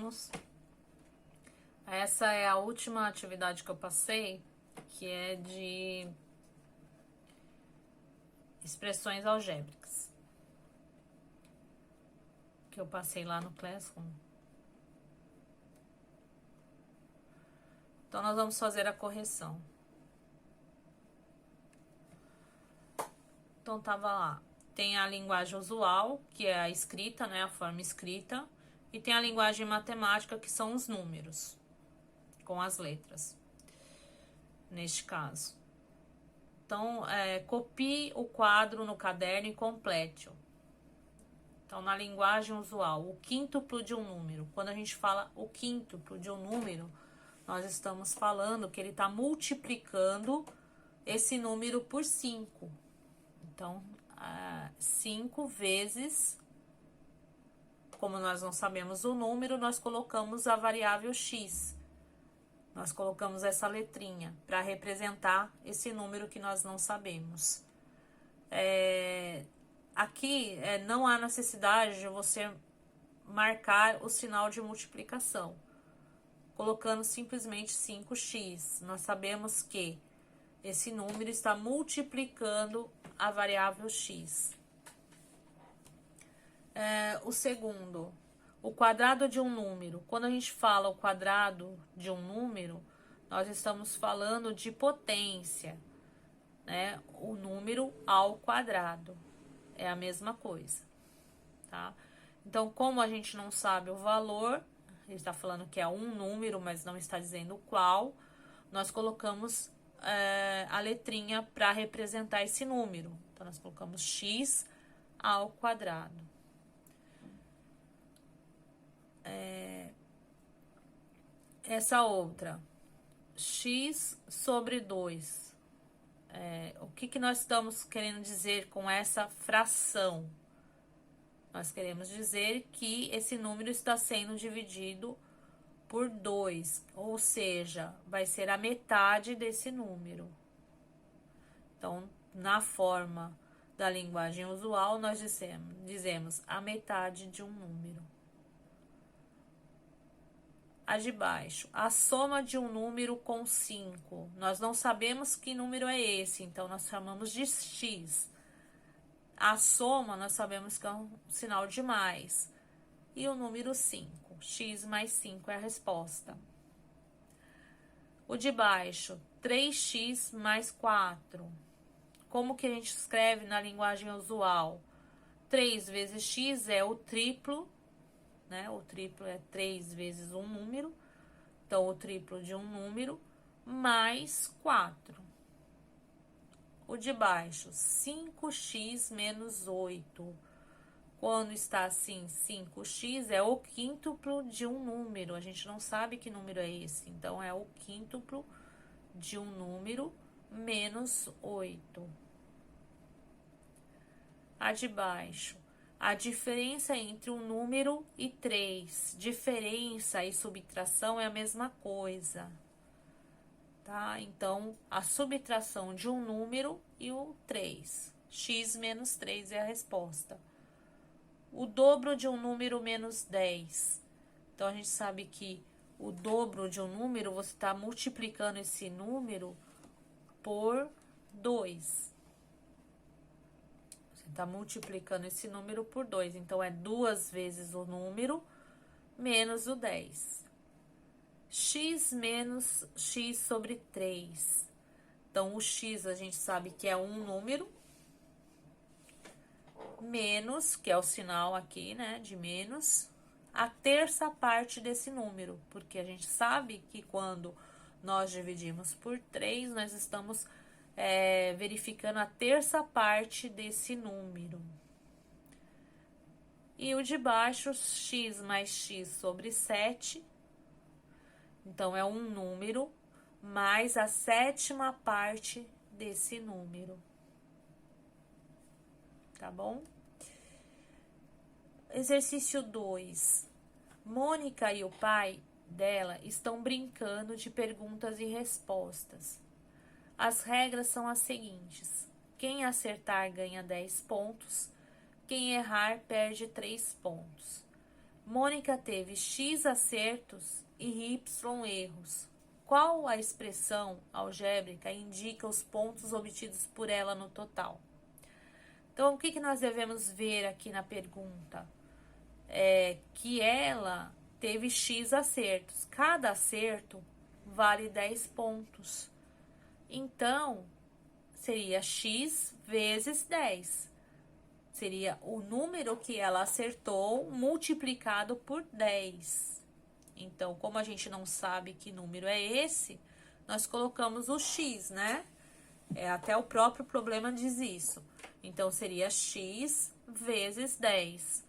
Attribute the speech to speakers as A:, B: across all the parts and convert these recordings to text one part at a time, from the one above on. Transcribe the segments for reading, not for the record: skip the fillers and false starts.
A: terminamos. Essa é a última atividade que eu passei, que é de expressões algébricas, que eu passei lá no Classroom. Então, nós vamos fazer a correção. Então, tava lá. Tem a linguagem usual, que é a escrita, né? A forma escrita. E tem a linguagem matemática, que são os números, com as letras, neste caso. Então, copie o quadro no caderno e complete-o. Então, na linguagem usual, o quíntuplo de um número. Quando a gente fala o quíntuplo de um número, nós estamos falando que ele está multiplicando esse número por 5. Então, 5 vezes, como nós não sabemos o número, nós colocamos a variável x. Nós colocamos essa letrinha para representar esse número que nós não sabemos. Aqui não há necessidade de você marcar o sinal de multiplicação, colocando simplesmente 5x. Nós sabemos que esse número está multiplicando a variável x. O segundo, o quadrado de um número. Quando a gente fala o quadrado de um número, nós estamos falando de potência, né? O número ao quadrado é a mesma coisa, tá? Então, como a gente não sabe o valor, ele está falando que é um número, mas não está dizendo qual, nós colocamos a letrinha para representar esse número. Então, nós colocamos x ao quadrado. Essa outra, x sobre 2. O que nós estamos querendo dizer com essa fração? Nós queremos dizer que esse número está sendo dividido por 2, ou seja, vai ser a metade desse número. Então, na forma da linguagem usual, nós dizemos a metade de um número. A de baixo, a soma de um número com 5. Nós não sabemos que número é esse, então nós chamamos de x. A soma, nós sabemos que é um sinal de mais. E o número 5. X mais 5 é a resposta. O de baixo, 3x mais 4. Como que a gente escreve na linguagem usual? 3 vezes x é o triplo, né? O triplo é 3 vezes um número. Então, o triplo de um número mais 4. O de baixo, 5x menos 8. Quando está assim, 5x é o quíntuplo de um número. A gente não sabe que número é esse. Então, é o quíntuplo de um número menos 8. A de baixo, a diferença entre um número e 3. Diferença e subtração é a mesma coisa, tá? Então, a subtração de um número e o 3. X menos 3 é a resposta. O dobro de um número menos 10. Então, a gente sabe que o dobro de um número, você está multiplicando esse número por 2. Você está multiplicando esse número por 2. Então, é 2 vezes o número menos o 10. X menos x sobre 3. Então, o x a gente sabe que é um número, menos, que é o sinal aqui, né, de menos, a terça parte desse número, porque a gente sabe que quando nós dividimos por 3, nós estamos verificando a terça parte desse número. E o de baixo, x mais x sobre 7. Então, é um número mais a sétima parte desse número. Tá bom? Exercício 2. Mônica e o pai dela estão brincando de perguntas e respostas. As regras são as seguintes: quem acertar ganha 10 pontos, quem errar perde 3 pontos. Mônica teve X acertos e Y erros. Qual a expressão algébrica indica os pontos obtidos por ela no total? Então, o que nós devemos ver aqui na pergunta? É que ela teve X acertos. Cada acerto vale 10 pontos. Então, seria X vezes 10. Seria o número que ela acertou multiplicado por 10. Então, como a gente não sabe que número é esse, nós colocamos o X, né? Até o próprio problema diz isso. Então, seria X vezes 10.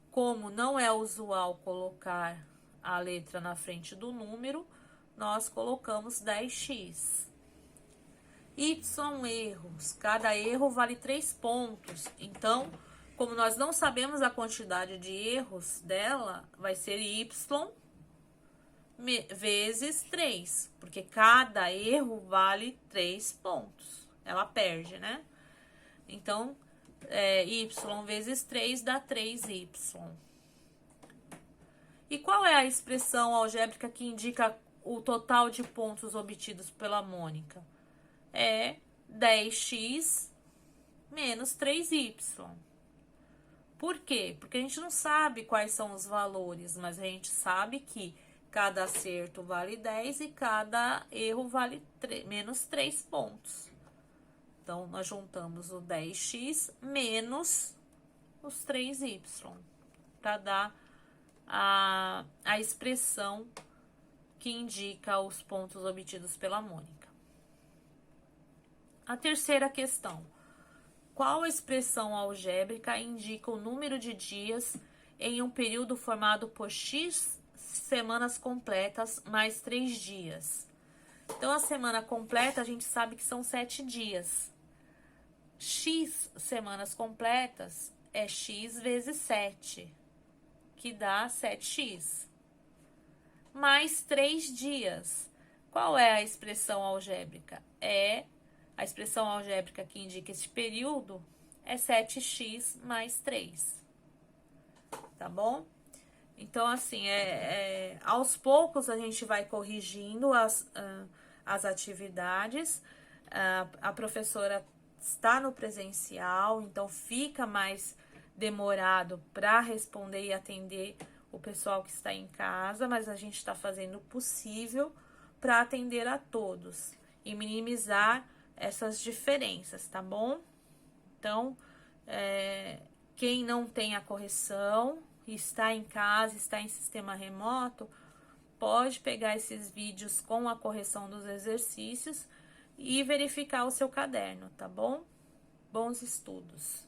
A: Como não é usual colocar a letra na frente do número, nós colocamos 10x. Y erros. Cada erro vale 3 pontos. Então, como nós não sabemos a quantidade de erros dela, vai ser Y vezes 3. Porque cada erro vale 3 pontos. Ela perde, né? Então, Y vezes 3 dá 3Y. E qual é a expressão algébrica que indica o total de pontos obtidos pela Mônica? É 10x menos 3y. Por quê? Porque a gente não sabe quais são os valores, mas a gente sabe que cada acerto vale 10 e cada erro vale menos 3 pontos. Então, nós juntamos o 10x menos os 3y, para dar a expressão que indica os pontos obtidos pela Mônica. A terceira questão. Qual expressão algébrica indica o número de dias em um período formado por X semanas completas mais 3 dias? Então, a semana completa a gente sabe que são 7 dias. X semanas completas é X vezes 7, que dá 7x. Mais 3 dias. Qual é a expressão algébrica? A expressão algébrica que indica esse período é 7x mais 3. Tá bom? Então, assim, aos poucos a gente vai corrigindo as atividades. A professora está no presencial, então fica mais demorado para responder e atender o pessoal que está em casa, mas a gente está fazendo o possível para atender a todos e minimizar essas diferenças, tá bom? Então, quem não tem a correção, está em casa, está em sistema remoto, pode pegar esses vídeos com a correção dos exercícios e verificar o seu caderno, tá bom? Bons estudos!